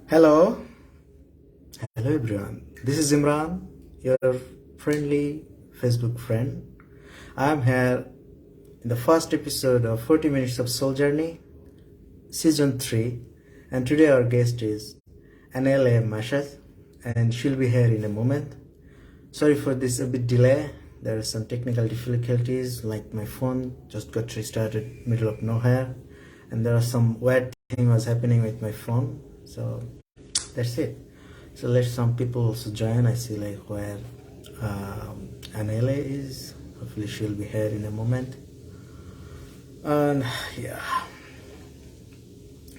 Hello, hello everyone. This is Imran, your friendly Facebook friend. I am here in the first episode of 40 Minutes of Soul Journey, Season 3, and today our guest is Annelle Machj, and she'll be here in a moment. Sorry for this a bit delay. There are some technical difficulties, like my phone just got restarted middle of nowhere, and there are some weird thing was happening with my phone. So that's it. So let some people also join. I see like where Annelle is. Hopefully she'll be here in a moment. And yeah.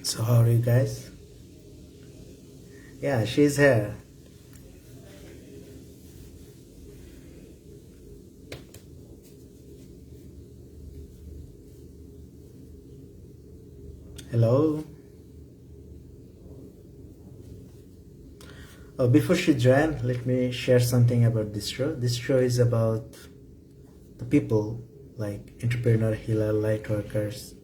So how are you guys? Yeah, she's here. Hello. Oh, before she joins, let me share something about this show. This show is about the people like entrepreneur, healer, light workers,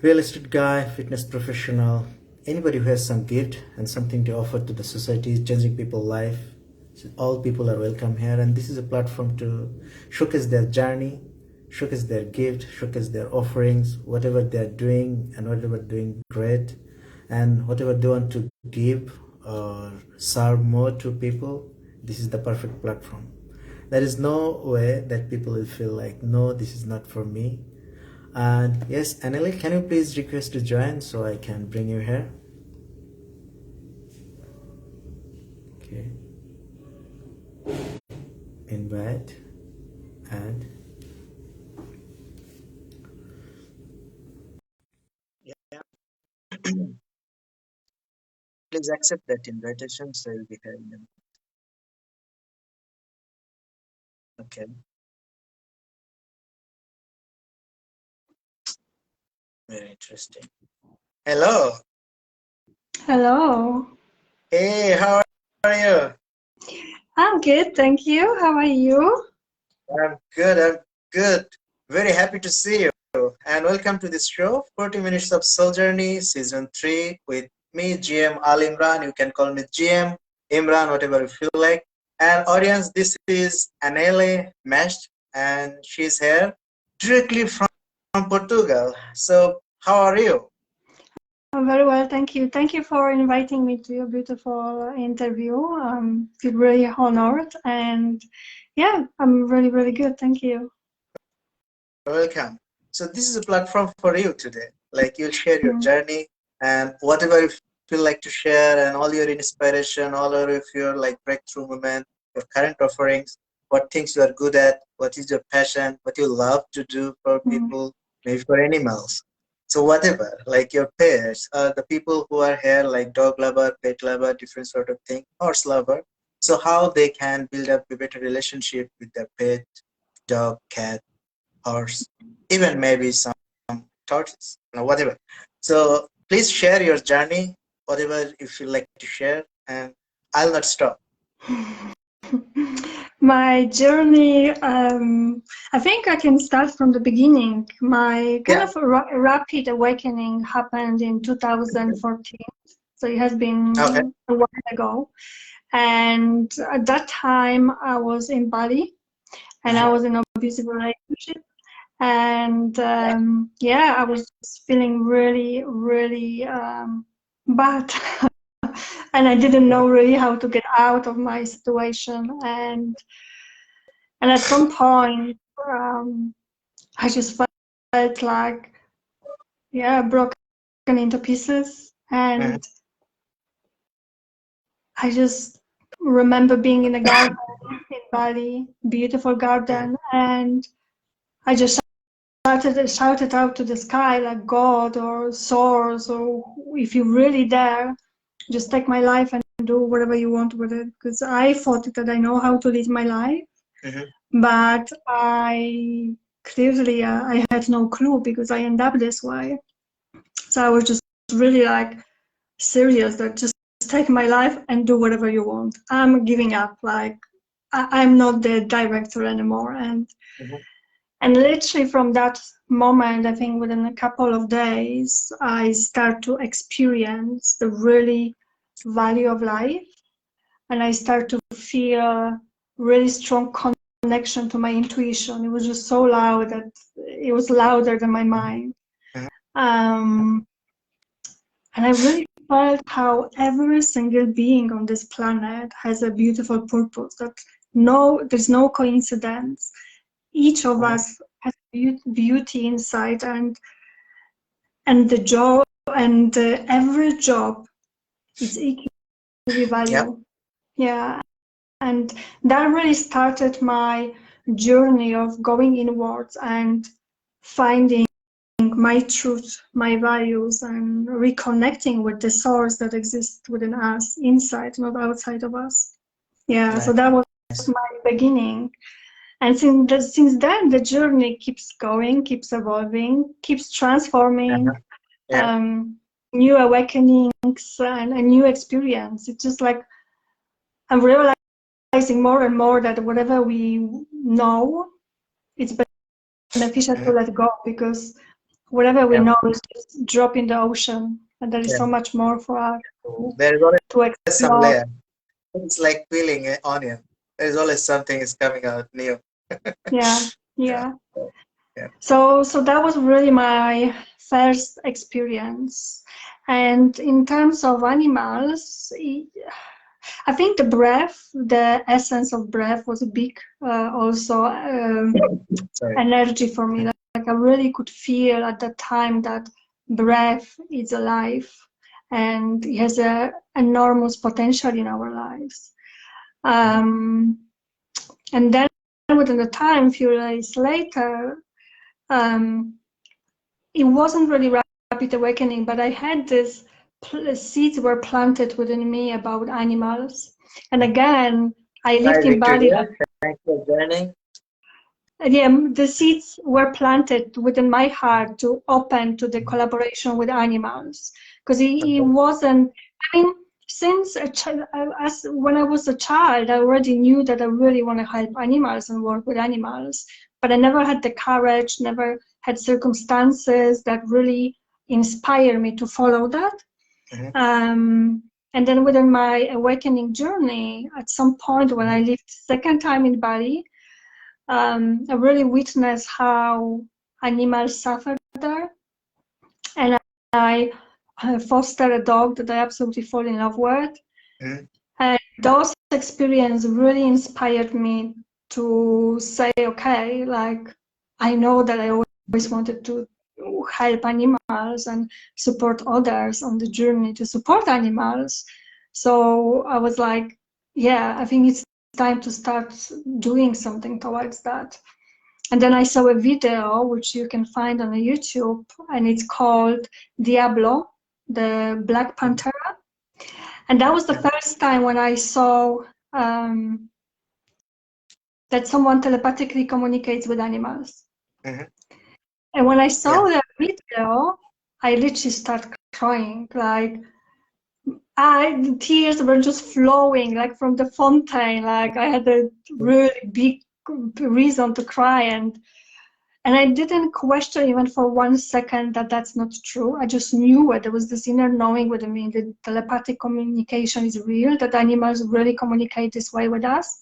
real estate guy, fitness professional, anybody who has some gift and something to offer to the society, changing people's life. So all people are welcome here, and this is a platform to showcase their journey, showcase their gift, showcase their offerings, whatever they're doing and whatever doing great, and whatever they want to give or serve more to people. This is the perfect platform. There is no way that people will feel like, no, this is not for me. And yes, Annelle, can you please request to join so I can bring you here? Okay. Invite and yeah, please accept that invitation so you'll be here in a minute. Okay, very interesting. Hello. Hello. Hey, how are you? I'm good, thank you. How are you? I'm good. I'm good. Very happy to see you. And welcome to this show, 40 Minutes of Soul Journey, Season 3, with me, GM Al Imran. You can call me GM, Imran, whatever you feel like. And audience, this is Annelle Machj, and she's here directly from Portugal. So, how are you? I'm very well, thank you. Thank you for inviting me to your beautiful interview. I feel really honored, and yeah, I'm really, really good. Thank you. Welcome. So this is a platform for you today. Like you'll share your Mm, journey and whatever you feel like to share and all your inspiration, all of your like breakthrough moment, your current offerings, what things you are good at, what is your passion, what you love to do for mm, people, maybe for animals. So whatever, like your pets, the people who are here, like dog lover, pet lover, different sort of thing, horse lover. So how they can build up a better relationship with their pet, dog, cat, horse, even maybe some tortoise, whatever. So please share your journey, whatever you feel like to share, and I'll not stop. My journey, I think I can start from the beginning. My kind Yeah. of rapid awakening happened in 2014, so it has Okay. been a while ago. And at that time, I was in Bali and I was in an abusive relationship. And yeah, I was feeling really, really bad. And I didn't know really how to get out of my situation. And at some point, I just felt like, yeah, broken into pieces. Mhm. And I just remember being in a garden in Bali, beautiful Mhm. garden, and I just shouted out to the sky like God or source, or if you really dare, just take my life and do whatever you want with it. Because I thought that I know how to lead my life, Mhm. but I clearly I had no clue because I end up this way. So I was just really like serious that just take my life and do whatever you want. I'm giving up. Like I'm not the director anymore, Mhm. and literally from that moment, I think within a couple of days, I start to experience the really value of life, and I start to feel really strong connection to my intuition. It was just so loud that it was louder than my mind. And I really felt how every single being on this planet has a beautiful purpose, that there's no coincidence. Each of us has beauty inside, and the job, and every job is equally valuable. Yeah, and that really started my journey of going inwards and finding my truth, my values, and reconnecting with the source that exists within us, inside, not outside of us. Yeah, so that was my beginning. And since then, the journey keeps going, keeps evolving, keeps transforming, new awakenings and a new experience. It's just like I'm realizing more and more that whatever we know, it's beneficial to let go, because whatever we know is just drop in the ocean, and there is so much more for us There is always to explore. some layer. It's like peeling an onion. There's always something is coming out new. Yeah. So that was really my first experience. And in terms of animals, I think the essence of breath was a big also energy for me. Like I really could feel at that time that breath is alive and it has an enormous potential in our lives. And then within the time, a few days later, it wasn't really rapid awakening, but I had this seeds were planted within me about animals. And again, I lived in Bali. Thanks for joining. Yeah, the seeds were planted within my heart to open to the collaboration with animals, because it wasn't. I mean, since when I was a child, I already knew that I really want to help animals and work with animals, but I never had the courage, never had circumstances that really inspire me to follow that. And then within my awakening journey, at some point when I lived second time in Bali, I really witnessed how animals suffer there, and I fostered a dog that I absolutely fall in love with. And those experiences really inspired me to say, okay, like I know that I always wanted to help animals and support others on the journey to support animals. So I was like, yeah, I think it's time to start doing something towards that. And then I saw a video which you can find on YouTube, and it's called Diablo, the Black Panther. And that was the first time when I saw that someone telepathically communicates with animals. And when I saw that video, I literally started crying. Like, the tears were just flowing, like from the fountain. Like I had a really big reason to cry, and I didn't question even for 1 second that that's not true. I just knew it. There was this inner knowing within me that telepathic communication is real, that animals really communicate this way with us.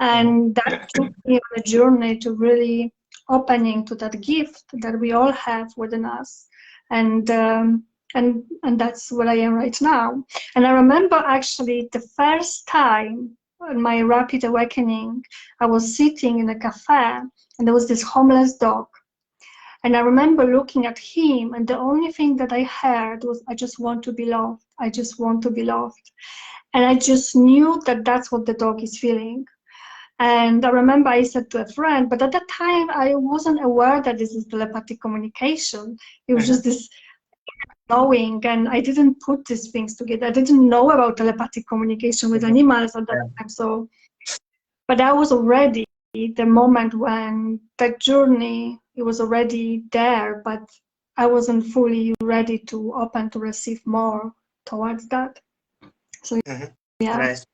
And that took me on a journey to really opening to that gift that we all have within us. And that's what I am right now. And I remember actually the first time in my rapid awakening, I was sitting in a cafe, and there was this homeless dog. And I remember looking at him, and the only thing that I heard was, I just want to be loved. I just want to be loved. And I just knew that that's what the dog is feeling. And I remember I said to a friend, but at that time I wasn't aware that this is telepathic communication. It was just this knowing, and I didn't put these things together. I didn't know about telepathic communication with animals at that time. So, but that was already the moment when that journey, it was already there, but I wasn't fully ready to open to receive more towards that. So yeah. Nice.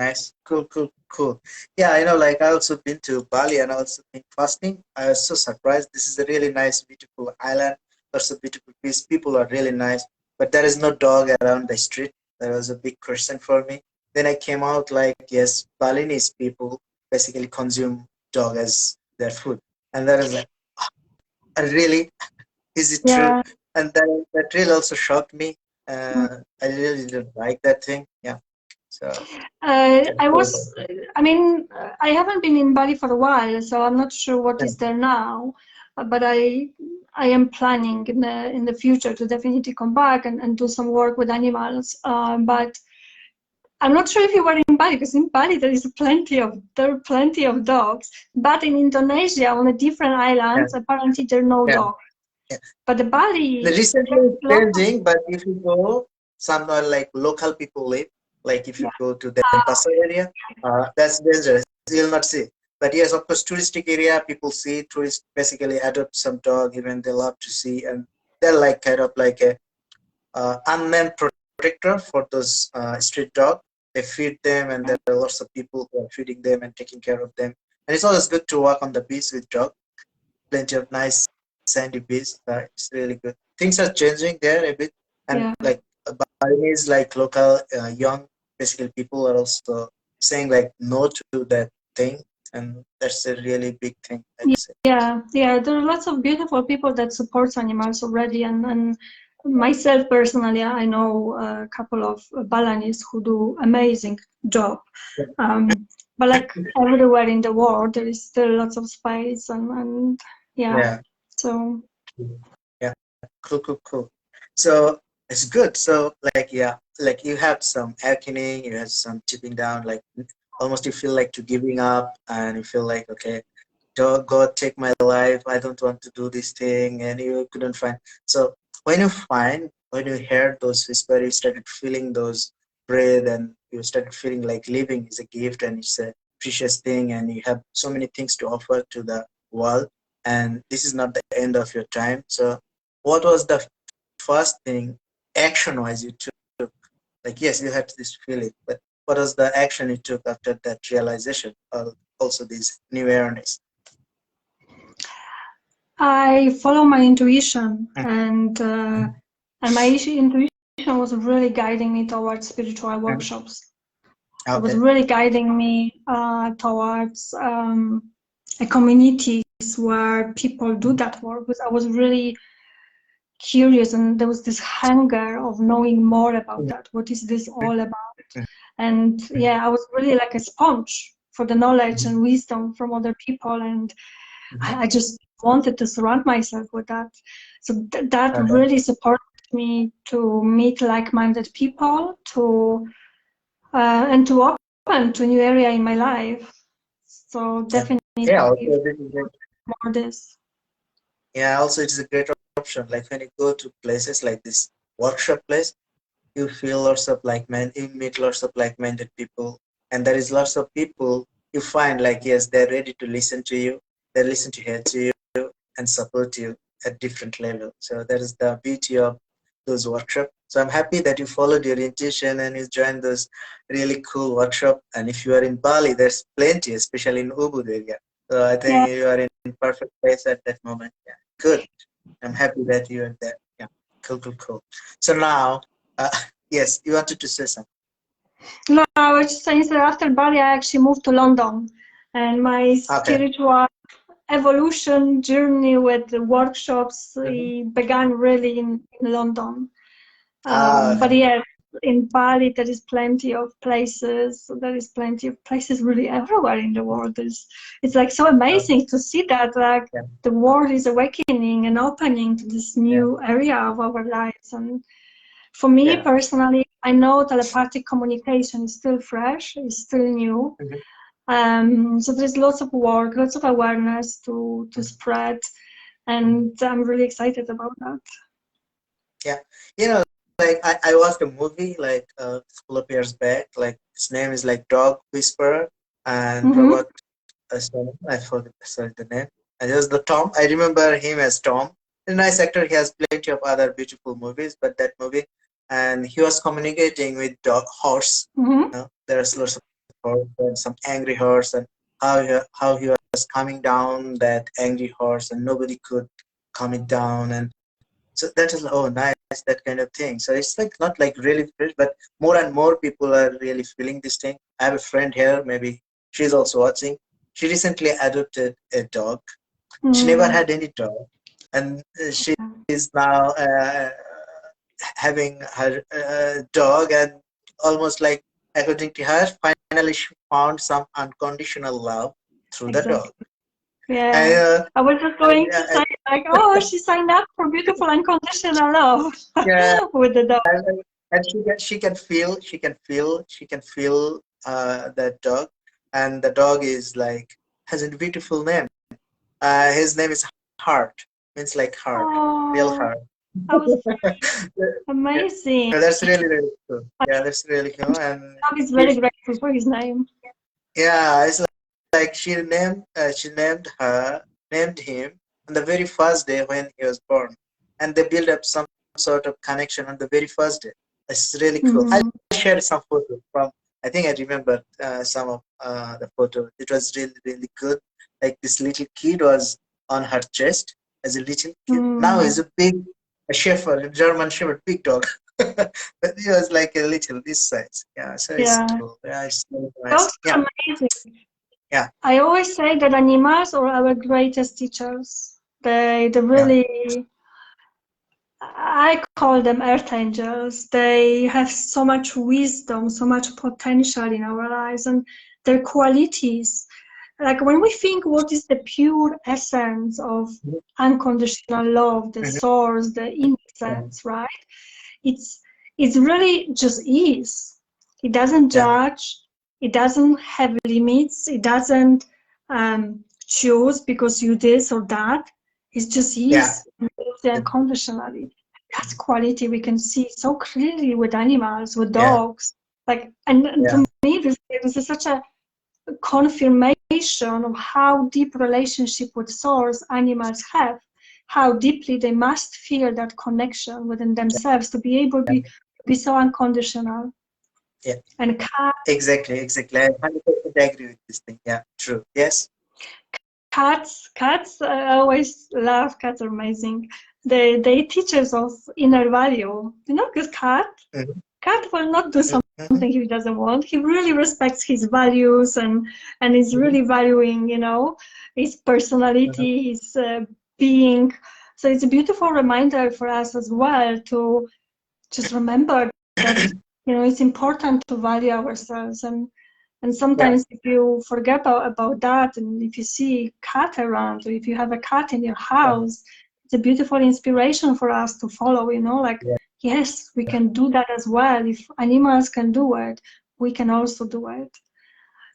Nice. Cool, cool, cool. Yeah, I know, like I also been to Bali and also been fasting. I was so surprised. This is a really nice, beautiful island. Also beautiful place. People are really nice. But there is no dog around the street. That was a big question for me. Then I came out like, yes, Balinese people basically consume dog as their food. And that is like, really, is it true? Yeah. And that really also shocked me. I really didn't like that thing. Yeah. So, I cool. was, I mean, I haven't been in Bali for a while, so I'm not sure what Yeah. is there now. But I am planning in the future to definitely come back and do some work with animals. But I'm not sure if you were in Bali, because in Bali there are plenty of dogs. But in Indonesia, on the different Yeah. islands, apparently there are no Yeah. dogs. Yeah. But the The Bali, recently there's it's a lot of, changing, but if you go somewhere like local people live, like if you yeah, go to the Pasar area, that's dangerous. You'll not see. But yes, of course, touristic area, people see tourists basically adopt some dog, even they love to see, and they're like kind of like a unnamed protector for those street dog. They feed them, and there are lots of people who are feeding them and taking care of them. And it's always good to walk on the beach with dog. Plenty of nice sandy beach. It's really good. Things are changing there a bit, and yeah. like Balinese, like local young, basically people are also saying like no to that thing, and that's a really big thing, I'd say. Yeah, yeah, there are lots of beautiful people that supports animals already, and myself personally, I know a couple of Balinese who do amazing job. But like everywhere in the world, there is still lots of space, and yeah, Yeah, so yeah, cool, cool, cool. So it's good. So like yeah, like you have some awakening, you have some chipping down, like almost you feel like to giving up, and you feel like okay, God, take my life. I don't want to do this thing, and you couldn't find. So when you heard those whispers, you started feeling those breath, and you started feeling like living is a gift, and it's a precious thing, and you have so many things to offer to the world, and this is not the end of your time. So, what was the first thing, action-wise, you took? Like, yes, you had this feeling, but what was the action you took after that realization, or also this new awareness? I follow my intuition, Mm. and my intuition was really guiding me towards spiritual Mm. workshops. It was Okay. really guiding me towards a communities where people do that work, because I was really curious, and there was this hunger of knowing more about Mm. that. What is this Mm. all about? And yeah, I was really like a sponge for the knowledge Mm. and wisdom from other people, and Mm. I just wanted to surround myself with that. So that Okay. really supported me to meet like-minded people, to and to open to a new area in my life. So Yeah. definitely Yeah. Also, this is it. more this. Yeah. Also, it's a great option. Like when you go to places like this workshop place, you feel lots of you meet lots of like-minded people, and there is lots of people you find like yes, they're ready to listen to you, they listen to hear to you and support you at different level. So that is the beauty of those workshops. So I'm happy that you followed your intuition and you joined those really cool workshop. And if you are in Bali, there's plenty, especially in Ubud area. So I Yeah. think you are in perfect place at that moment. Yeah, good. I'm happy that you are there. Yeah, cool, cool, cool. So now, uh, yes, you wanted to say something. No, I was just saying that after Bali, I actually moved to London, and my Okay. spiritual evolution journey with the workshops Mhm. began really in London. But Okay. yeah, in Bali there is plenty of places. There is plenty of places really everywhere in the world. It's like so Okay. amazing to see that like Yeah. the world is awakening and opening to this Yeah. new area of our lives. And for me Yeah. personally, I know telepathic communication is still fresh, is still new. Mhm. So there's lots of work, lots of awareness to spread, Mhm. and I'm really excited about that. Yeah. You know, like I watched a movie like a couple of years back. Like his name is like Dog Whisperer and Mm-hmm. Robert. I forgot sorry, the name. And there's the Tom. I remember him as Tom. A nice actor. He has plenty of other beautiful movies, but that movie, and he was communicating with dog horse. Mm-hmm. There's lots of horse and some angry horse, and how he was calming down that angry horse, and nobody could calm it down. And so that is, oh, nice, that kind of thing. So it's like not like really fresh, but more and more people are really feeling this thing. I have a friend here, maybe she's also watching. She recently adopted a dog. She never had any dog, and she is now having her dog, and almost like, according to her, finally she found some unconditional love through the dog. Yeah, And, I was just going to say, like, oh, she signed up for beautiful unconditional love yeah, with the dog. and she can feel that dog, and the dog is like, has a beautiful name. His name is Heart, means like heart, real heart. That was amazing. Yeah, that's really, really cool. Yeah, that's really cool. And Dog is very grateful for his name. yeah, it's like she named him on the very first day when he was born, and they build up some sort of connection on the very first day. It's really cool. I shared some photos from, I think I remember some of the photo. It was really, really good. Like this little kid was on her chest as a little kid. Now he's a shepherd, a German shepherd, big dog. But he was like a little this size. Yeah, so it's cool. Yeah, it's really nice. Dogs are amazing. Yeah. I always say that animals are our greatest teachers. They really, I call them earth angels. They have so much wisdom, so much potential in our lives, and their qualities. Like when we think what is the pure essence of unconditional love, the source, the innocence, right? It's really just is. It doesn't judge. It doesn't have limits. It doesn't choose because you this or that. It's just is unconditionally. That's quality we can see so clearly with animals, with dogs. Like, and to me, this is such a confirmation of how deep relationship with source animals have, how deeply they must feel that connection within themselves to be able to be so unconditional. Yeah. And cats. Exactly. I 100% agree with this thing. Yeah, true. Yes. Cats, I always love cats, are amazing. They teach us of inner value. You know, because cat will not do something he doesn't want. He really respects his values and is really valuing, you know, his personality, his being. So it's a beautiful reminder for us as well to just remember that, you know, it's important to value ourselves. And sometimes if you forget about that, and if you see a cat around, or if you have a cat in your house, it's a beautiful inspiration for us to follow, you know, like, yes, we can do that as well. If animals can do it, we can also do it.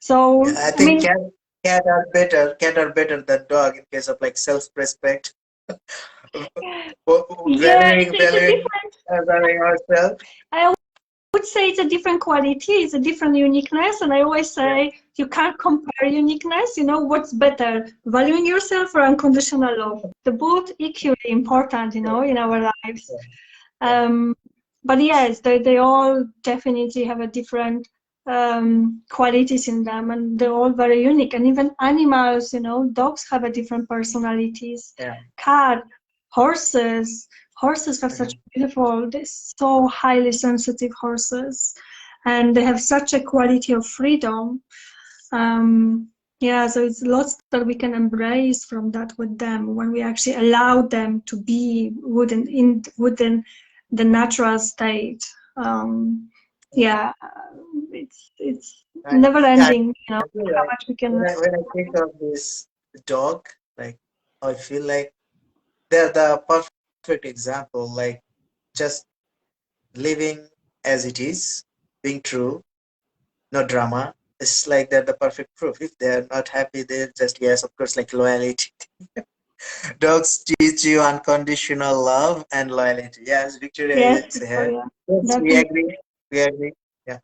So I think cat are better than dog in case of like self-respect. Valuing ourselves. I would say it's a different quality, it's a different uniqueness, and I always say you can't compare uniqueness. You know, what's better, valuing yourself or unconditional love? They're both equally important, you know, in our lives. But yes, they all definitely have a different qualities in them, and they're all very unique. And even animals, you know, dogs have a different personalities. Cat, horses have such beautiful, they're so highly sensitive horses, and they have such a quality of freedom. So it's lots that we can embrace from that with them when we actually allow them to be within the natural state. It's never ending, you know, how much we can. When I think of this dog, like, I feel like they're the perfect example, like just living as it is, being true, no drama. It's like they're the perfect proof. If they're not happy, they're just, yes, of course, like loyalty. Dogs teach you unconditional love and loyalty. Yes, Victoria is here. Yes, we agree. Yeah.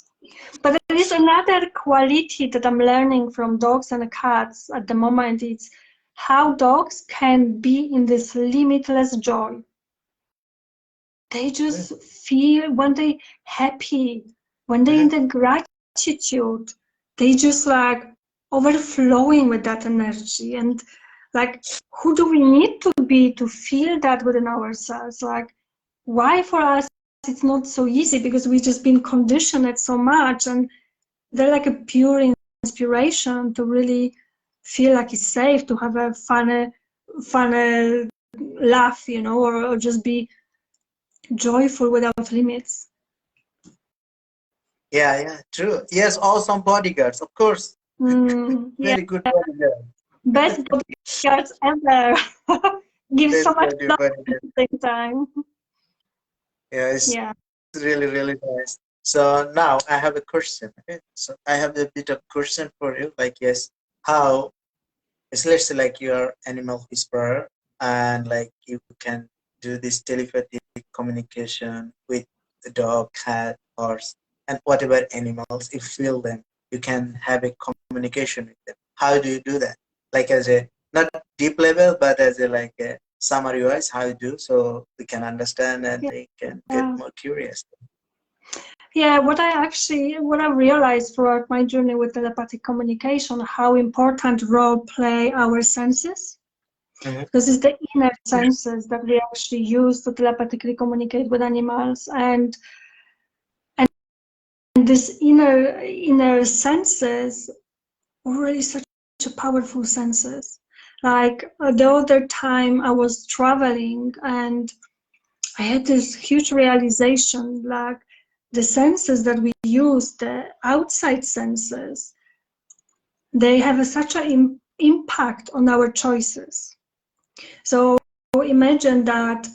But there is another quality that I'm learning from dogs and cats at the moment. It's how dogs can be in this limitless joy. They just feel when they happy, when they in the gratitude, they just like overflowing with that energy. And like, who do we need to be to feel that within ourselves? Like, why for us it's not so easy? Because we've just been conditioned it so much, and they're like a pure inspiration to really feel like it's safe to have a fun laugh, you know, or just be joyful without limits. Yeah, true. Yes, awesome bodyguards, of course. Yeah, Very good bodyguard. best bodyguards ever. Give so Best much love bodyguard. at the same time. Yeah, it's Yeah. really, really nice. So now I have a question. Okay, so I have a bit of question for you. Like, yes, how? It's, let's say, like, you're animal whisperer, and like you can do this telepathic communication with the dog, cat, horse, and whatever animals. You feel them, you can have a communication with them. How do you do that? Like, as a not deep level, but as a like a summary wise, how you do, so we can understand and we can get more curious. Yeah, what I realized throughout my journey with telepathic communication, how important role play our senses. Because it's the inner senses that we actually use to telepathically communicate with animals, and this inner senses are really such a powerful senses. Like the other time I was traveling and I had this huge realization, like the senses that we use, the outside senses, they have such an impact on our choices. So imagine that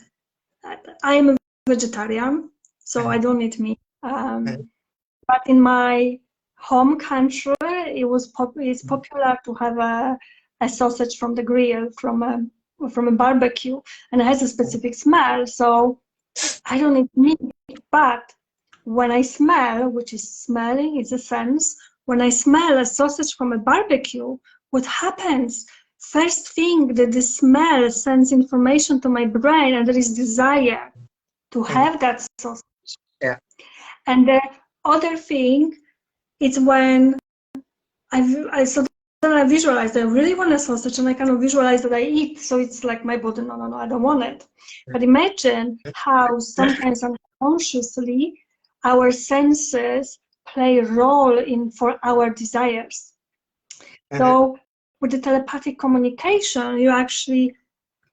I am a vegetarian, so I don't eat meat. But in my home country, it's popular to have a sausage from the grill, from a barbecue, and it has a specific smell. So I don't eat meat, but when I smell, which is smelling, is a sense, when I smell a sausage from a barbecue, what happens? First thing that the smell sends information to my brain, and there is desire to have that sausage. Yeah. And the other thing is when I visualize that I really want a sausage, and I kind of visualize that I eat. So it's like my body, no, I don't want it. But imagine how sometimes unconsciously our senses play a role in for our desires. So with the telepathic communication, you're actually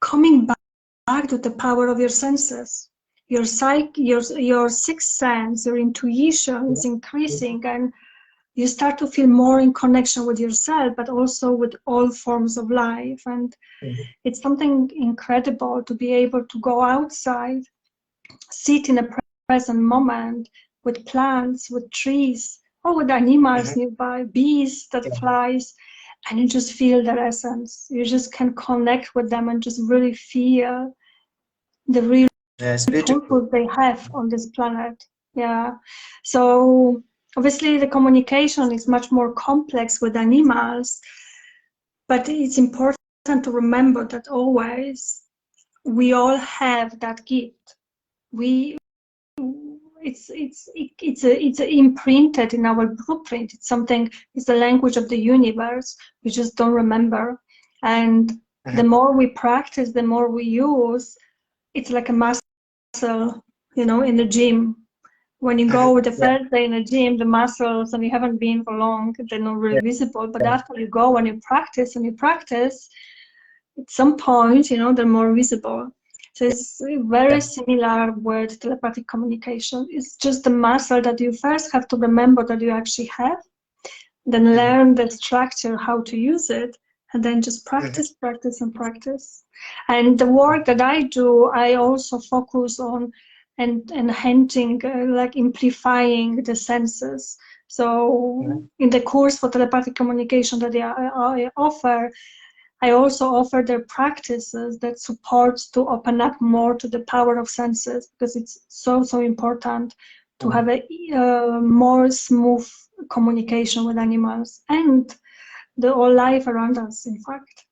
coming back to the power of your senses. Your sixth sense, your intuition is increasing, and you start to feel more in connection with yourself, but also with all forms of life. And it's something incredible to be able to go outside, sit in a present moment with plants, with trees, or with animals nearby, bees that flies, and you just feel their essence. You just can connect with them and just really feel the real purpose they have on this planet. Yeah. So obviously the communication is much more complex with animals, but it's important to remember that always we all have that gift. It's imprinted in our blueprint. It's something. It's the language of the universe. We just don't remember, and the more we practice, the more we use. It's like a muscle, you know, in the gym. When you go the first day in the gym, the muscles, and you haven't been for long, they're not really visible. But after you go and you practice, at some point, you know, they're more visible. So it's very similar with telepathic communication. It's just the muscle that you first have to remember that you actually have, then learn the structure, how to use it, and then just practice, practice, and practice. And the work that I do, I also focus on enhancing, like amplifying the senses. So in the course for telepathic communication that I offer, I also offer their practices that supports to open up more to the power of senses, because it's so important to have a more smooth communication with animals and the whole life around us, in fact.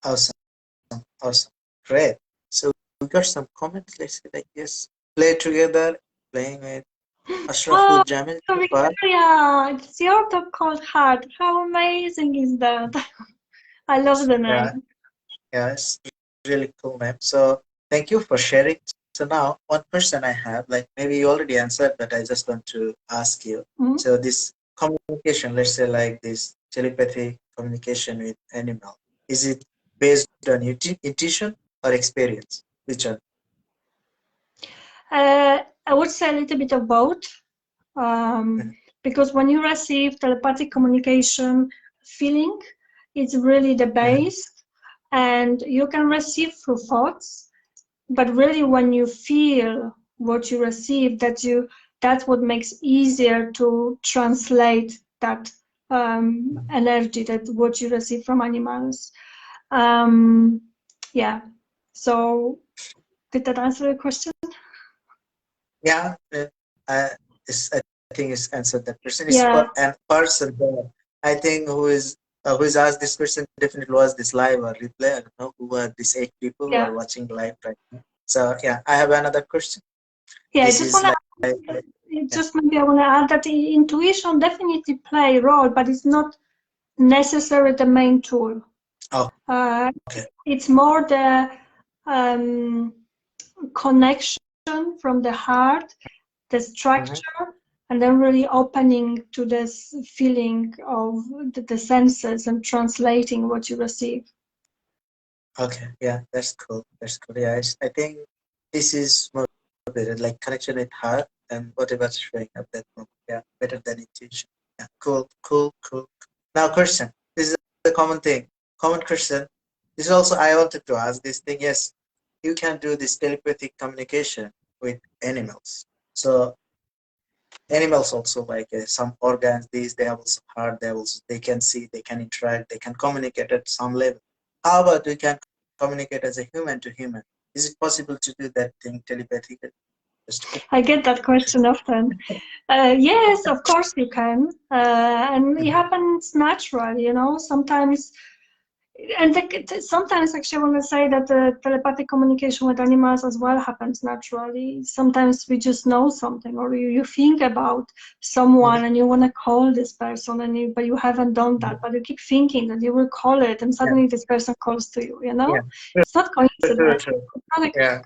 Awesome. Great. So we got some comments. Let's say like, yes, play together, playing with Ashraful Oh, Jamil. Victoria, it's your dog called Heart. How amazing is that? I love the Yeah, name. yeah, it's really cool name. So thank you for sharing. So now one question I have, like maybe you already answered, but I just want to ask you. Mhm. So this communication, let's say like this telepathic communication with animal, is it based on intuition or experience? Which one? I would say a little bit of both. Mhm, Because when you receive telepathic communication feeling, it's really the mhm, base, and you can receive through thoughts, but really when you feel what you receive, that's what makes easier to translate that mhm. energy, that what you receive from animals. Um, yeah. So did that answer your question? Yeah, uh, I think it's answered that question. It's Yeah, for a person there. I think who is asked this question definitely was this live or replay. I don't know who are these 8 people who yeah, are watching live right now. So yeah, I have another question. yeah. I This just is want to yeah. just maybe I want to add that intuition definitely play a role, but it's not necessarily the main tool. Oh, Uh, okay. it's more the um, connection from the heart, the Mhm. structure, and then really opening to this feeling of the senses and translating what you receive. Okay, yeah, that's cool. That's cool. Yeah, I think this is more better, like connection with heart and whatever's showing up that moment. Yeah, better than intuition. Yeah, cool, cool, cool. Now, question. This is a common thing, common question. This is also I wanted to ask this thing. Yes, you can do this telepathic communication with animals. So animals also like some organs. These they have also heart. They can see, they can interact, they can communicate at some level. How about we can communicate as a human to human? Is it possible to do that thing telepathically? Just I get that question often. Yes, of course you can, and it happens naturally. Sometimes. And sometimes, actually, I want to say that the telepathic communication with animals as well happens naturally. Sometimes we just know something, or you think about someone and you want to call this person, but you haven't done that, but you keep thinking that you will call it, and yeah, suddenly this person calls to you. yeah, It's not true, coincidence. true. It's not Yeah.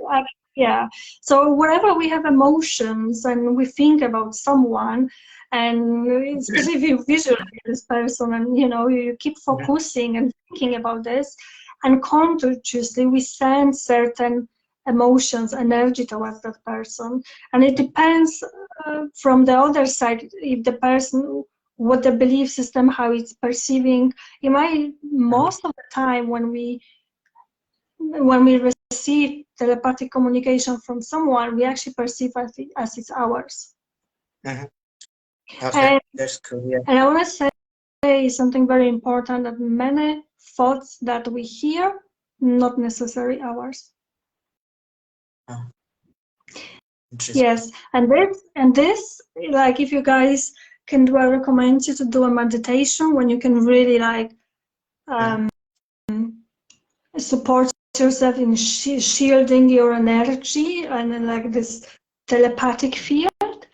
yeah. So wherever we have emotions and we think about someone, and especially if you visualize this person and you keep Mhm, focusing and thinking about this, and consciously we send certain emotions, energy towards that person, and it depends from the other side, if the person, what the belief system, how it's perceiving. It might, mhm, most of the time when we receive telepathic communication from someone, we actually perceive as it's ours. mhm. Okay, And, that's cool. Yeah. and I want to say something very important, that many thoughts that we hear, not necessarily ours. Oh, interesting. Yes, and this, like, if you guys can do, I recommend you to do a meditation when you can really like Mhm, um, support yourself in shielding your energy and then, like, this telepathic field,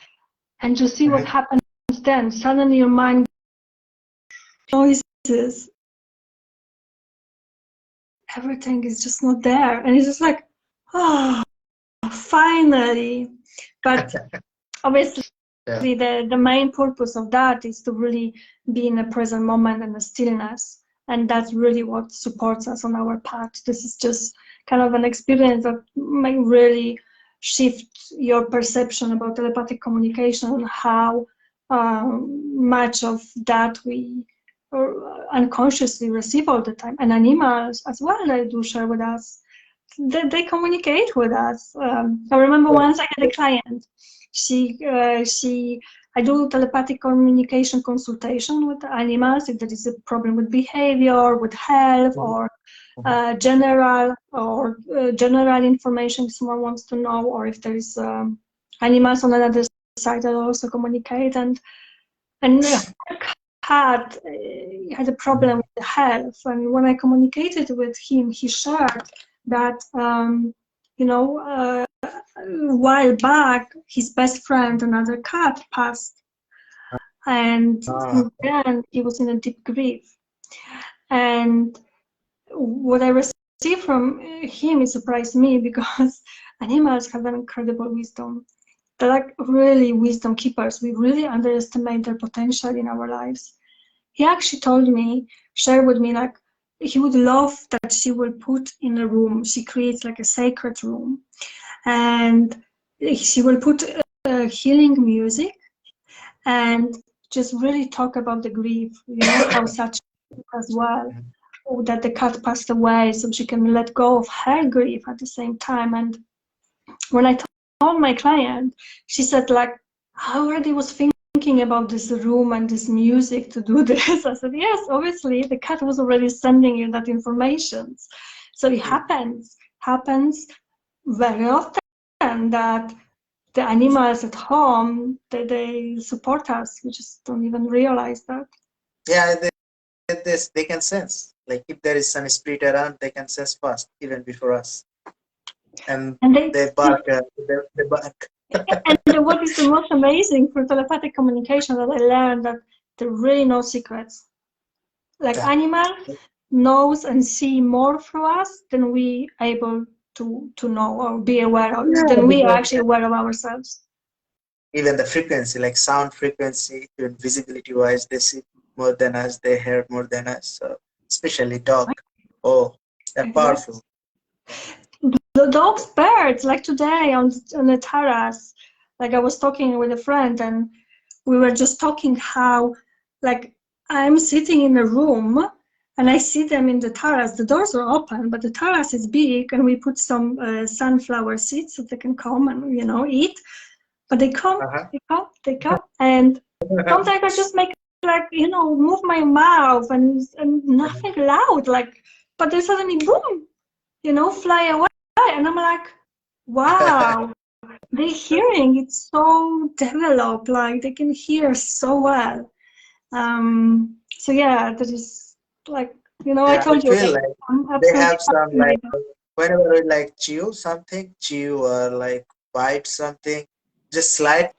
and to see what mhm. happens then. Suddenly your mind noises, everything is just not there, and it's just like, oh, finally. But obviously Yeah. the main purpose of that is to really be in the present moment and the stillness, and that's really what supports us on our path. This is just kind of an experience that may really shift your perception about telepathic communication, and how much of that we unconsciously receive all the time. And animals as well, they do share with us. They communicate with us. I remember Yeah. once I had a client. She I do telepathic communication consultation with animals if there is a problem with behavior, with health, Mhm, or mhm, general information someone wants to know, or if there is animals on another side that also communicate. And her cat had a problem mhm, with the health, and when I communicated with him, he shared that you know, a while back, his best friend, another cat, passed. And Ah, then he was in a deep grief. And what I received from him, it surprised me because animals have an incredible wisdom. They're like really wisdom keepers. We really underestimate their potential in our lives. He actually told me, shared with me, like he would love that she will put in a room. She creates like a sacred room, and she will put healing music and just really talk about the grief. You know how such as well, or that the cat passed away, so she can let go of her grief at the same time. And when I told my client, she said, like, I already was thinking about this room and this music to do this. I said, yes, obviously the cat was already sending you that information. So it happens very often that the animals at home, they support us. We just don't even realize that. yeah, they can sense. Like if there is some spirit around, they can sense fast, even before us. And And they bark. They bark. and what is the most amazing for telepathic communication that I learned, that there are really no secrets. Like Yeah. animal knows and see more through us than we able to know or be aware of, Yeah, than we are because actually aware of ourselves. even the frequency, like sound frequency, even visibility wise, they see more than us, they hear more than us. So especially dog. Oh, they're Exactly. powerful. The dogs, birds, like today on the terrace, like I was talking with a friend and we were just talking how, like, I'm sitting in a room and I see them in the terrace. The doors are open, but the terrace is big, and we put some sunflower seeds so they can come and, you know, eat. But they come, Uh-huh. they come, and sometimes I just make, like, you know, move my mouth and nothing loud, like, but they suddenly boom, you know, fly away, and I'm like, wow. The hearing, it's so developed, like they can hear so well. So yeah, that is like, you know, I Yeah, I told you, feel okay, like I'm they absolutely have some like fascinated. whenever we like chew or like bite something, just slight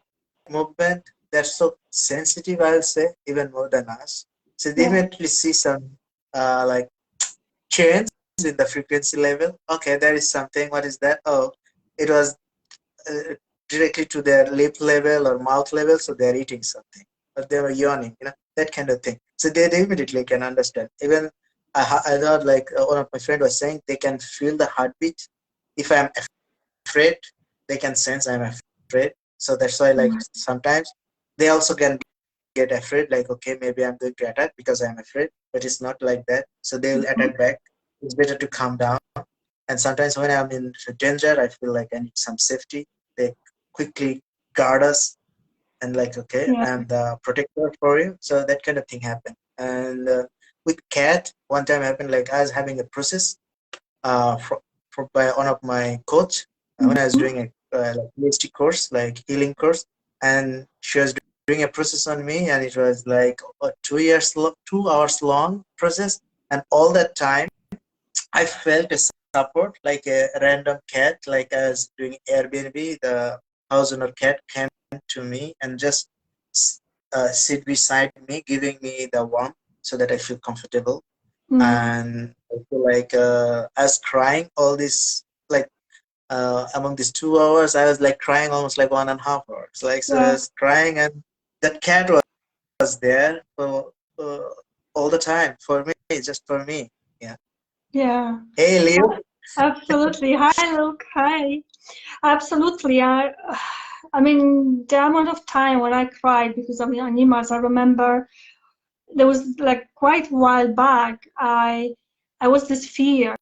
movement, they're so sensitive, I'll say, even more than us. So they Yeah. immediately see some like change in the frequency level. Okay, there is something. What is that? Oh, it was directly to their lip level or mouth level, so they're eating something. But they were yawning, that kind of thing. So they immediately can understand. Even I thought like one of my friend was saying they can feel the heartbeat. If I'm afraid, they can sense I'm afraid. So that's why like sometimes they also can get afraid, like, okay, maybe I'm going to attack because I'm afraid, but it's not like that. So they will Mhm. attack back. It's better to calm down. And sometimes when I'm in danger, I feel like I need some safety. They quickly guard us and like, okay, Yeah. I'm the protector for you. So that kind of thing happened. And with cat, one time happened, like I was having a process by one of my coach when I was Mhm. doing a like PhD course, like healing course, and she was doing a process on me, and it was like a 2 hours long process, and all that time I felt a support, like a random cat, like I was doing Airbnb, the house owner cat came to me and just sit beside me, giving me the warmth so that I feel comfortable. Mm. And I feel like I was crying all this, like among these 2 hours, I was like crying almost like 1.5 hours. Like, so I Yeah. was crying, and that cat was there for all the time for me, just for me. Yeah. Yeah. Hey, Leo. Absolutely. Hi, Luke. Hi. Absolutely. I mean, the amount of time when I cried because of the animals, I remember there was like quite a while back, I was this fear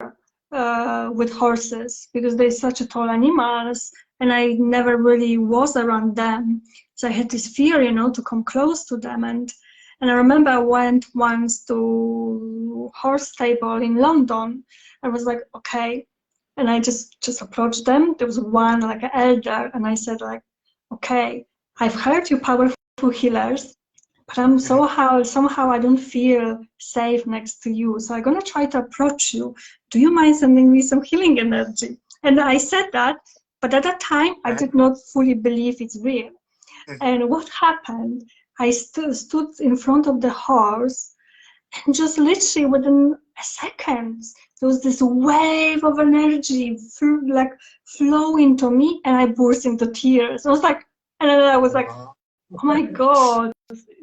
with horses because they're such a tall animals, and I never really was around them. So I had this fear, you know, to come close to them. And I remember I went once to horse stable in London. I was like, okay, and I just approached them. There was one like an elder, and I said like, okay, I've heard you powerful healers, but I'm Mhm. somehow I don't feel safe next to you. So I'm gonna try to approach you. Do you mind sending me some healing energy? And I said that, but at that time, I did not fully believe it's real. And what happened? I stood in front of the horse, and just literally within a second, there was this wave of energy flowing to me, and I burst into tears. I was like, and then I was like, oh my God,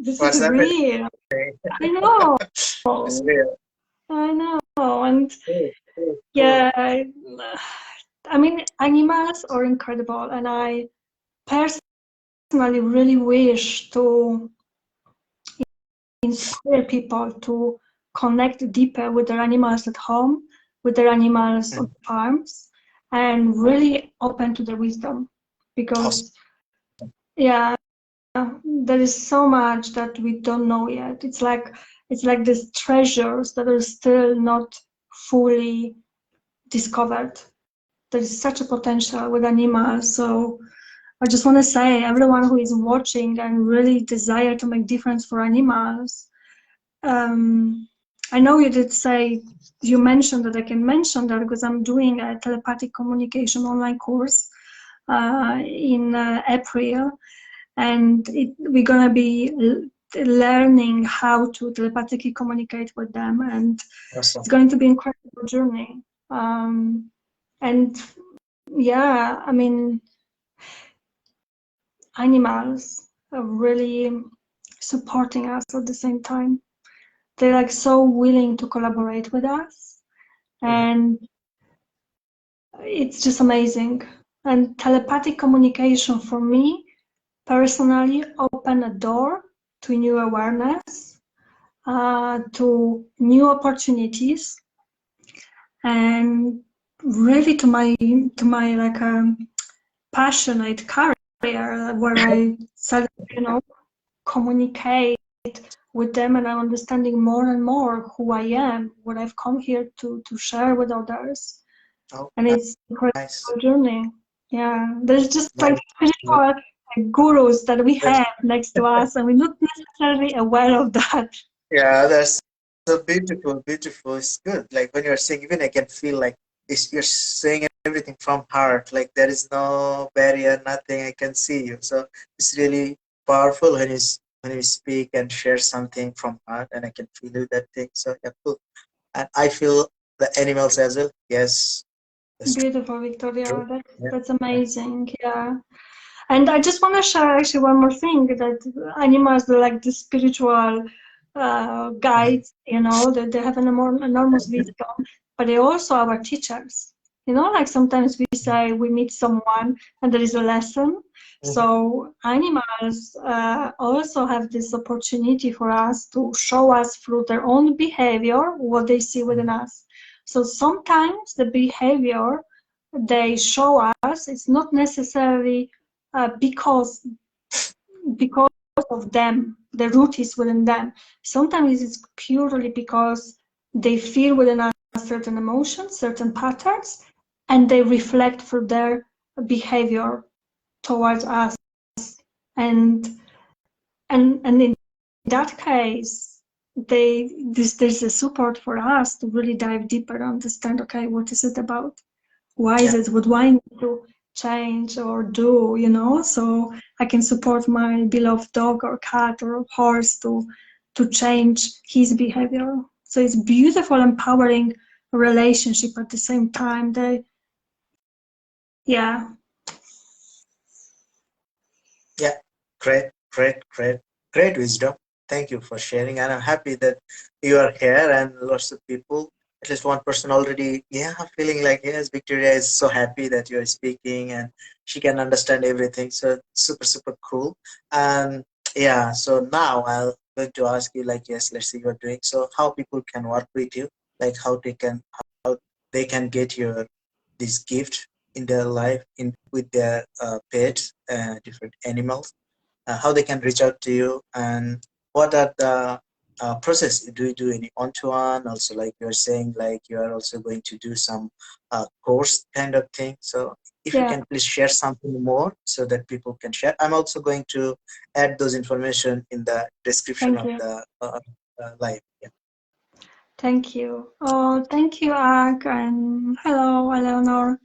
this is real. I know. It's real. I know. And yeah, I mean, animals are incredible, and I personally really wish to inspire people to connect deeper with their animals at home, with their animals on farms, and really open to their wisdom. Because, yeah, there is so much that we don't know yet. It's like these treasures that are still not fully discovered. There is such a potential with animals. So I just want to say, everyone who is watching and really desire to make difference for animals, I know you did say, you mentioned that I can mention that because I'm doing a telepathic communication online course in April, and we're going to be learning how to telepathically communicate with them, and it's going to be an incredible journey. And yeah, I mean, animals are really supporting us at the same time. They're like so willing to collaborate with us, and it's just amazing. And telepathic communication for me personally opened a door to new awareness, to new opportunities, and really to my like passionate career where I started, communicate with them, and I'm understanding more and more who I am, what I've come here to share with others. And it's an incredible journey. Yeah, there's just like spiritual gurus that we have next to us, and we're not necessarily aware of that. Yeah, that's so beautiful, beautiful. It's good. Like when you're saying, even I can feel like you're saying everything from heart. Like there is no barrier, nothing. I can see you. So it's really powerful when you speak and share something from heart, and I can feel you that thing. So yeah, cool. And I feel the animals as well. Yes, that's Beautiful, Victoria. true. That's amazing. Yeah. And I just want to share actually one more thing, that animals are like the spiritual guides, that they have an enormous wisdom, but they're also our teachers. Like sometimes we say we meet someone and there is a lesson. So animals also have this opportunity for us to show us through their own behavior what they see within us. So sometimes the behavior they show us is not necessarily because of them, the root is within them. Sometimes it's purely because they feel within us certain emotions, certain patterns, and they reflect for their behavior towards us. And in that case, there's a support for us to really dive deeper and understand, okay, what is it about? Why is it? What do I need to change or do? So I can support my beloved dog or cat or horse to change his behavior. So it's beautiful, empowering relationship at the same time. Yeah, great wisdom. Thank you for sharing, and I'm happy that you are here and lots of people, at least one person already, feeling like, yes, Victoria is so happy that you are speaking and she can understand everything. So super, super cool. And yeah, so now I'll going to ask you, like, yes, let's see you're doing. So how people can work with you, like how they can get this gift in their life with their pets, different animals, how they can reach out to you, and what are the process. Do you do any one-to-one? Also, like you're saying, like you are also going to do some course kind of thing. So if you can please share something more so that people can share. I'm also going to add those information in the description of the live. Yeah. Thank you. Oh, thank you, Ag, and hello, Eleanor.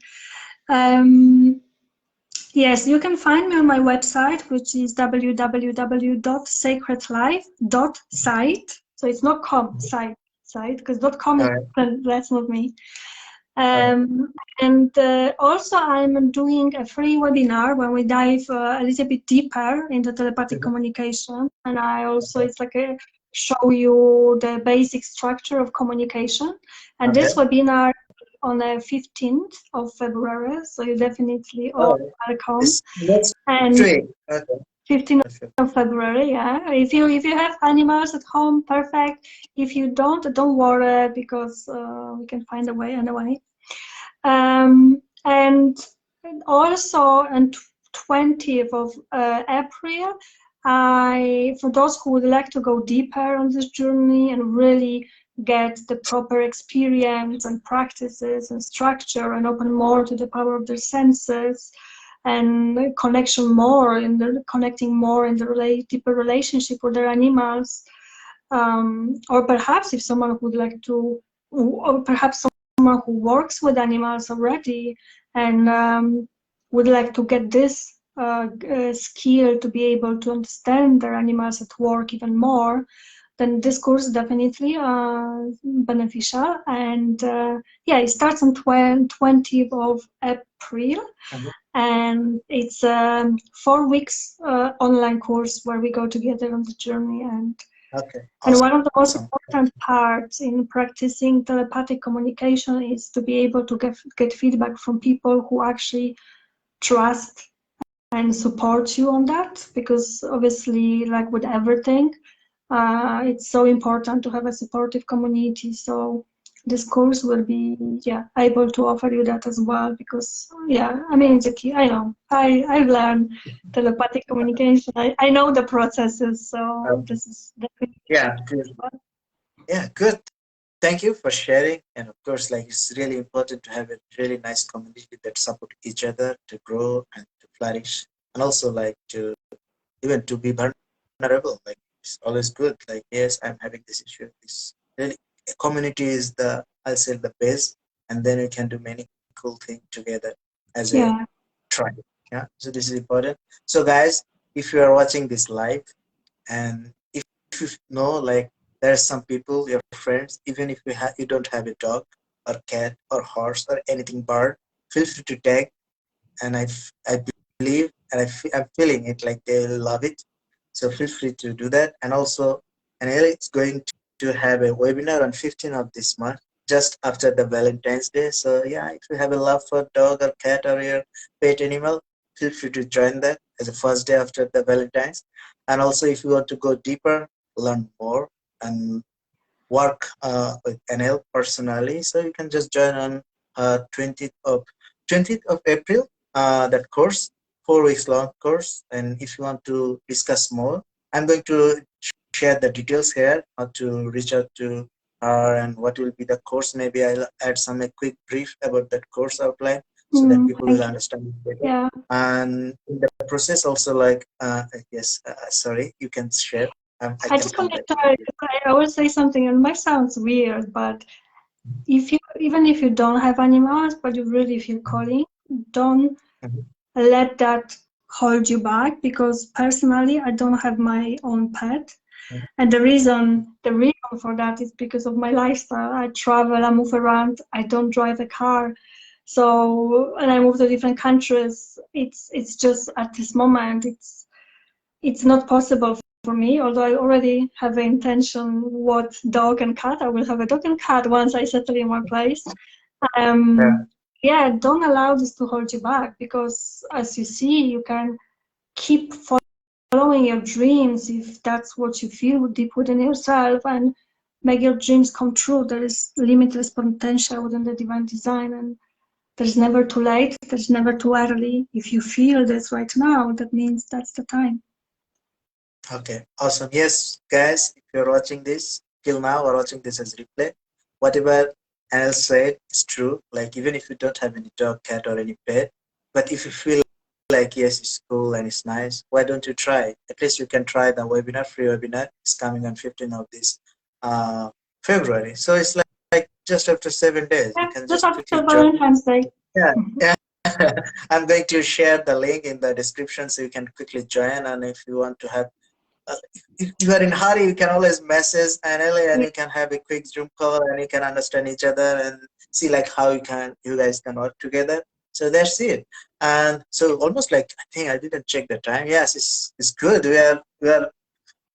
Yes, you can find me on my website, which is www.sacredlife.site. So it's not com site, because .com is that's not me. And also I'm doing a free webinar when we dive a little bit deeper into telepathic communication, and I also it's like a show you the basic structure of communication. And this webinar on the 15th of February, so you definitely all welcome. And 15th of February, yeah. If you have animals at home, perfect. If you don't worry, because we can find a way anyway. And also on 20th of April, for those who would like to go deeper on this journey and really get the proper experience and practices and structure and open more to the power of their senses and connecting more in the deeper relationship with their animals, or perhaps if someone would like to, or perhaps someone who works with animals already and would like to get this skill to be able to understand their animals at work even more, then this course is definitely beneficial. And yeah, it starts on 20th of April. And it's a 4 weeks online course where we go together on the journey. And and one of the most important parts in practicing telepathic communication is to be able to get feedback from people who actually trust and support you on that, because obviously, like with everything, it's so important to have a supportive community. So this course will be able to offer you that as well, because I mean, it's a key. I know I've learned telepathic communication. I know the processes, so this is definitely good. Thank you for sharing. And of course, like, it's really important to have a really nice community that support each other to grow and to flourish, and also like to even to be vulnerable. Like, it's always good. Like, yes, I'm having this issue. This really community is I'll say the base, and then we can do many cool things together as a tribe. Yeah. So this is important. So guys, if you are watching this live, and if you know, like, there are some people, your friends, even if you don't have a dog or cat or horse or anything bird, feel free to tag. And I believe, and I'm feeling it, like they will love it. So feel free to do that. And also, Annelle is going to have a webinar on 15th of this month, just after the Valentine's Day. So yeah, if you have a love for dog or cat or your pet animal, feel free to join that as a first day after the Valentine's. And also, if you want to go deeper, learn more, and work with Annelle personally, so you can just join on 20th of April, that course, 4 weeks long course. And if you want to discuss more, I'm going to share the details here, how to reach out to her and what will be the course. Maybe I'll add a quick brief about that course outline, so that people will understand it better. Yeah. And in the process also, like, yes, sorry, you can share. I just want to try. I will say something, and it might sound weird, but even if you don't have animals, but you really feel calling, don't let that hold you back. Because personally, I don't have my own pet, and the reason for that is because of my lifestyle. I travel, I move around, I don't drive a car, so, and I move to different countries. It's just at this moment, it's not possible for me, although I already have the intention what dog and cat. I will have a dog and cat once I settle in one place. Don't allow this to hold you back, because as you see, you can keep following your dreams if that's what you feel deep within yourself, and make your dreams come true. There is limitless potential within the divine design, and there's never too late, there's never too early. If you feel this right now, that means that's the time. Okay, awesome. Yes, guys, if you're watching this till now or watching this as replay, whatever Annelle said is true. Like, even if you don't have any dog, cat, or any pet, but if you feel like, yes, it's cool and it's nice, why don't you try? At least you can try the webinar. Free webinar is coming on 15th of this February. So it's like just after 7 days. Yeah, You can just just after quickly join. Valentine's Day. Yeah. I'm going to share the link in the description so you can quickly join. And if you want to have, if you are in a hurry, you can always message Annelle and you can have a quick Zoom call and you can understand each other and see like how you guys can work together. So that's it. And so almost like, I think I didn't check the time. Yes, it's good.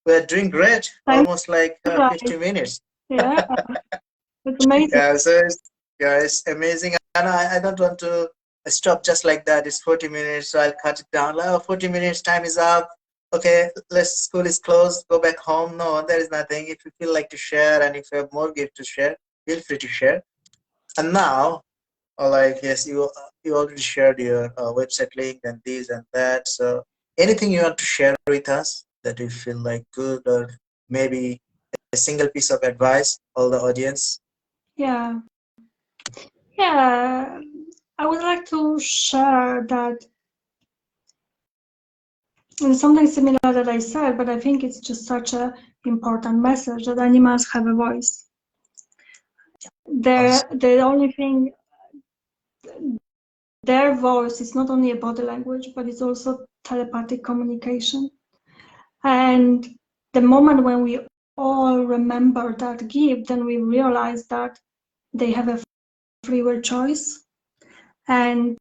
We're doing great. Thank Almost like you. 50 minutes. Yeah, it's amazing. Yeah, so it's amazing. And I don't want to stop just like that. It's 40 minutes, so I'll cut it down. Like, oh, 40 minutes, time is up. Okay, school is closed, go back home. No, there is nothing. If you feel like to share and if you have more gift to share, feel free to share. And now, like, yes, you already shared your website link and this and that. So anything you want to share with us that you feel like good, or maybe a single piece of advice, all the audience? Yeah. Yeah, I would like to share that something similar that I said, but I think it's just such a important message that animals have a voice. The only thing, their voice is not only a body language, but it's also telepathic communication. And the moment when we all remember that gift, then we realize that they have a free will choice. And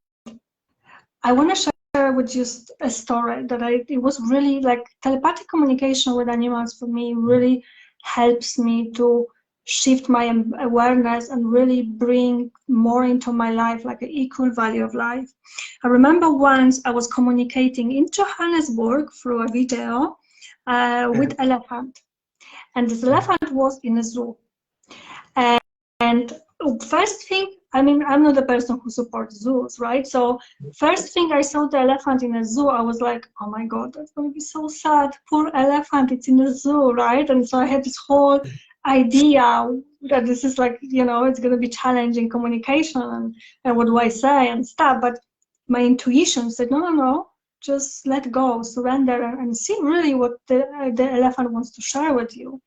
I want to share with just a story that it was really like telepathic communication with animals for me really helps me to shift my awareness and really bring more into my life, like an equal value of life. I remember once I was communicating in Johannesburg through a video with elephant, and this elephant was in a zoo. And first thing, I mean, I'm not a person who supports zoos, right? So first thing I saw the elephant in a zoo, I was like, oh my God, that's going to be so sad. Poor elephant, it's in a zoo, right? And so I had this whole idea that this is like, you know, it's going to be challenging communication and what do I say and stuff. But my intuition said, no, no, no, just let go, surrender, and see really what the elephant wants to share with you.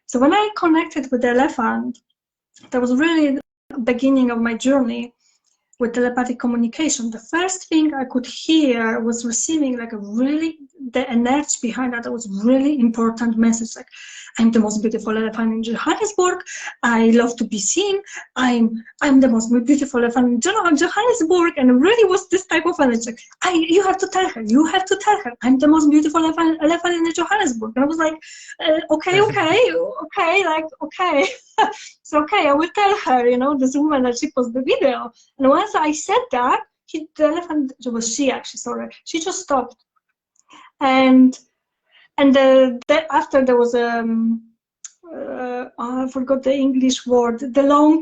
So when I connected with the elephant, that was really the beginning of my journey with telepathic communication. The first thing I could hear was receiving like a really, the energy behind that was really important message. Like, I'm the most beautiful elephant in Johannesburg. I love to be seen. I'm the most beautiful elephant in Johannesburg. And it really was this type of energy. Like, you have to tell her. You have to tell her. I'm the most beautiful elephant in Johannesburg. And I was like, okay, like, okay. So, okay, I will tell her, you know, this woman that she posted the video. And once I said that, the elephant, it was she actually, sorry, she just stopped. And after there was I forgot the English word, the long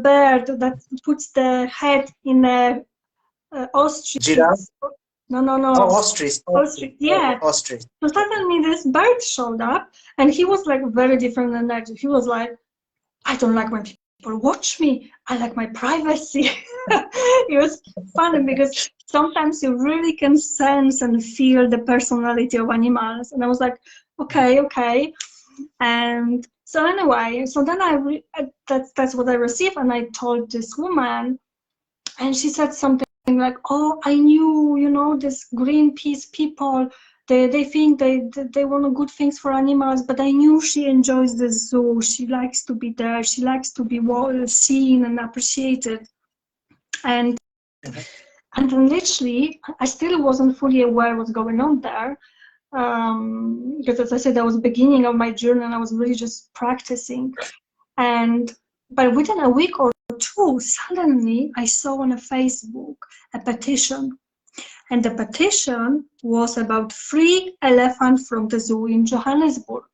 bird that puts the head in a ostrich. Giraffe? No. Oh, ostrich. Ostrich, yeah. Ostrich. So suddenly this bird showed up, and he was like very different energy. He was like, I don't like when people watch me. I like my privacy. It was funny because sometimes you really can sense and feel the personality of animals. And I was like, okay. And so anyway, so then that's what I received, and I told this woman, and she said something like, oh, I knew, you know, this Greenpeace people, they think they want good things for animals, but I knew she enjoys the zoo. She likes to be there. She likes to be seen and appreciated. And then literally, I still wasn't fully aware what's going on there. Because as I said, that was the beginning of my journey and I was really just practicing. But within a week or two, suddenly I saw on a Facebook a petition. And the petition was about free elephant from the zoo in Johannesburg.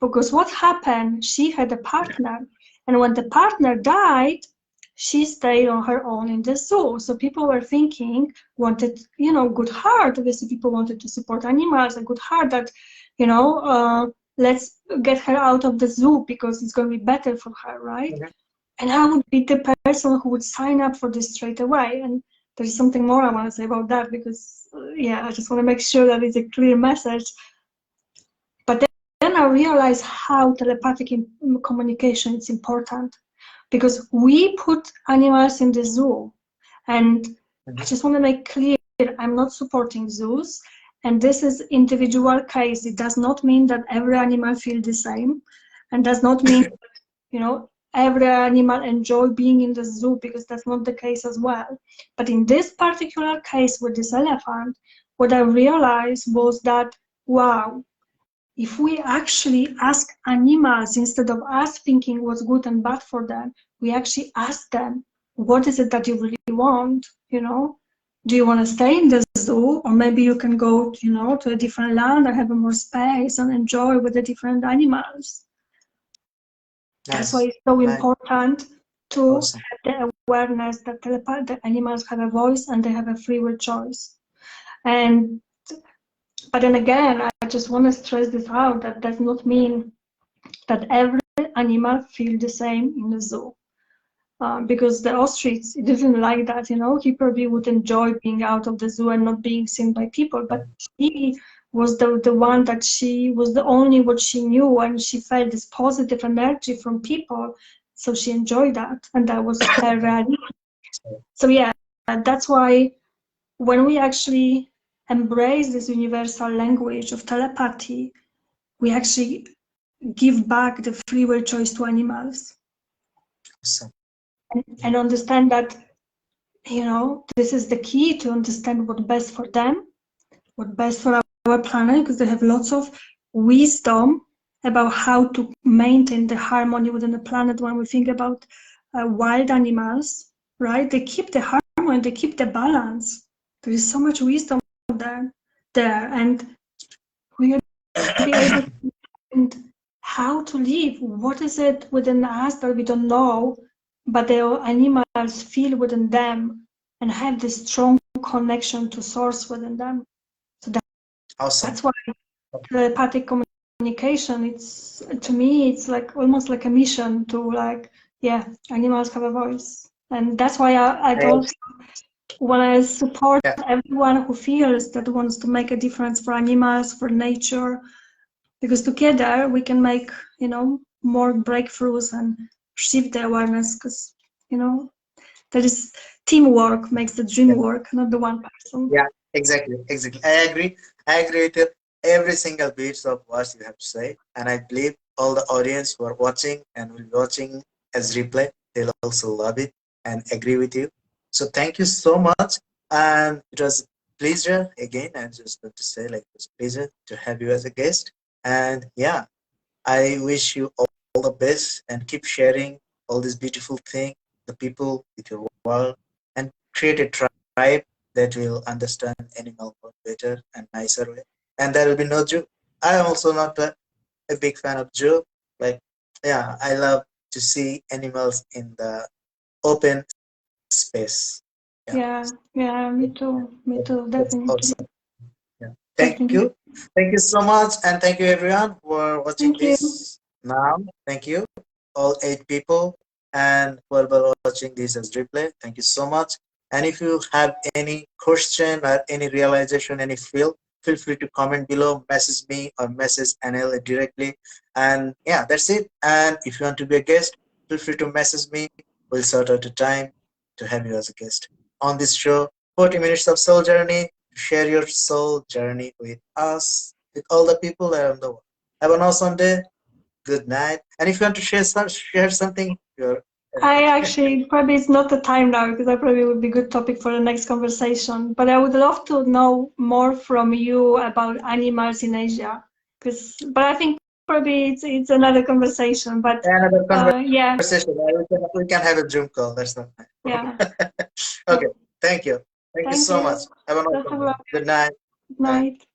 Because what happened, she had a partner. And when the partner died, she stayed on her own in the zoo. So people were thinking, wanted, you know, good heart. Obviously, people wanted to support animals, a good heart that, you know, let's get her out of the zoo because it's going to be better for her, right? Mm-hmm. And I would be the person who would sign up for this straight away. And there's something more I want to say about that because, yeah, I just want to make sure that it's a clear message. But then I realized how telepathic communication is important. Because we put animals in the zoo, and I just want to make clear, I'm not supporting zoos, and this is individual case. It does not mean that every animal feels the same, and does not mean, you know, every animal enjoy being in the zoo, because that's not the case as well. But in this particular case with this elephant, what I realized was that, wow, if we actually ask animals, instead of us thinking what's good and bad for them, we actually ask them, what is it that you really want? You know, do you want to stay in the zoo, or maybe you can go, you know, to a different land and have more space and enjoy with the different animals. That's why Nice. it's so Nice. important to Awesome. have the awareness that the animals have a voice and they have a free will choice. And but then again, I just want to stress this out, that does not mean that every animal feel the same in the zoo. Because the ostrich, it didn't like that, you know. He probably would enjoy being out of the zoo and not being seen by people, but he was the one that she was the only what she knew, and she felt this positive energy from people, so she enjoyed that, and that was her reality. So yeah, that's why when we actually embrace this universal language of telepathy, we actually give back the free will choice to animals. Awesome. And understand that, you know, this is the key to understand what's best for them, what's best for our planet, because they have lots of wisdom about how to maintain the harmony within the planet. When we think about wild animals, right, they keep the harmony, they keep the balance. There is so much wisdom there, and we will be able to understand how to live. What is it within us that we don't know, but the animals feel within them and have this strong connection to source within them. So Awesome. that's why telepathic communication, it's, to me, it's like almost like a mission to, like, yeah, animals have a voice. And that's why I don't want to support everyone who feels that wants to make a difference for animals, for nature, because together we can make, you know, more breakthroughs and shift the awareness, because, you know, there is teamwork makes the dream work, not the one person. Yeah, exactly, exactly. I agree with every single bit of what you have to say, and I believe all the audience who are watching and will be watching as replay, they'll also love it and agree with you. So thank you so much, and it was a pleasure again. I'm just going to say, like, it was a pleasure to have you as a guest, and yeah, I wish you all the best and keep sharing all this beautiful thing, the people with your world, and create a tribe that will understand animal world better and nicer way. And there will be no Jew. I am also not a big fan of Jew. Like, yeah, I love to see animals in the open space. Yeah, me too, That's definitely. awesome. Yeah. Thank you so much, and thank you everyone for watching Thank you. this now. Thank you, all 8 people, and whoever watching this as replay. Thank you so much. And if you have any question or any realization, any feel free to comment below, message me or message Annelle directly. And yeah, that's it. And if you want to be a guest, feel free to message me. We'll sort out a time to have you as a guest on this show. 40 minutes of soul journey. Share your soul journey with us, with all the people around the world. Have an awesome day. Good night. And if you want to share something, you're I actually, probably it's not the time now, because that probably would be a good topic for the next conversation. But I would love to know more from you about animals in Asia. But I think probably it's another conversation. But another yeah, conversation. We can have a Zoom call. That's not fine. yeah. Okay. Thank you. Thank you Thank so much. you. Have an Best of awesome day. luck. Good night. Good Bye. night.